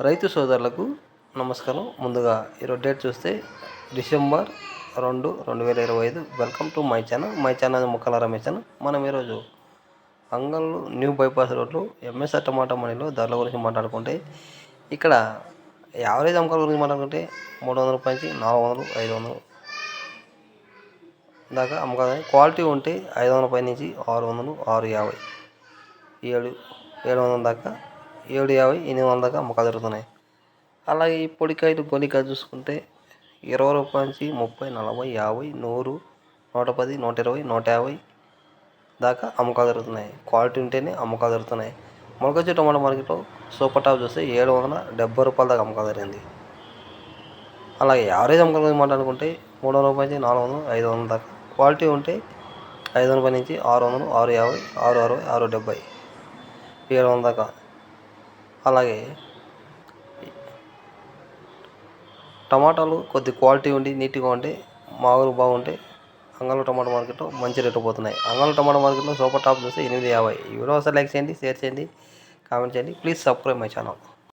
రైతు సోదరులకు నమస్కారం. ముందుగా ఈరోజు డేట్ చూస్తే December 2, 2025. Welcome to my channel ముక్కల రమేష్. మనం ఈరోజు అంగళ్ళు న్యూ బైపాస్ రోడ్లు ఎంఎస్ఆర్ టమాటా మనీలో ధరల గురించి మాట్లాడుకుంటే, ఇక్కడ యావరేజ్ అమ్మకాల గురించి మాట్లాడుకుంటే 300 రూపాయల నుంచి 400, 500 దాకా అమ్మకాలు. క్వాలిటీ ఉంటే 500 రూపాయల నుంచి 600, 650, 700 దాకా, 750, 800 దాకా అమ్మకాలు జరుగుతున్నాయి. అలాగే ఈ పొడికాయలు గొనికాయలు చూసుకుంటే 20 రూపాయల నుంచి 30, 40, 50, 100, 110, 120, 150 దాకా అమ్మకాలు జరుగుతున్నాయి. క్వాలిటీ ఉంటేనే అమ్మకాలు జరుగుతున్నాయి. మొలకొచ్చి టమాటా మార్కెట్లో సూపర్ టాప్ చూస్తే 770 రూపాయల దాకా అమ్మకాలు జరిగింది. అలాగే యావరేజ్ అమ్మకాల గురించి మాట్లాడుకుంటే 300 రూపాయల నుంచి 400, 500 దాకా. క్వాలిటీ ఉంటే 500 రూపాయల నుంచి 600, 650, 660, 670, 700 దాకా. అలాగే టమాటాలు కొద్ది క్వాలిటీ ఉండి నీట్గా ఉంటే, మాగులు బాగుంటే అంగళ్ళు టమాటా మార్కెట్లో మంచి రేటు పోతున్నాయి. అంగళ్ళు టమాటా మార్కెట్లో సూపర్ టాప్ చూస్తే 850. ఈ వీడియో ఒకసారి లైక్ చేయండి, షేర్ చేయండి, కామెంట్ చేయండి. Please subscribe my channel.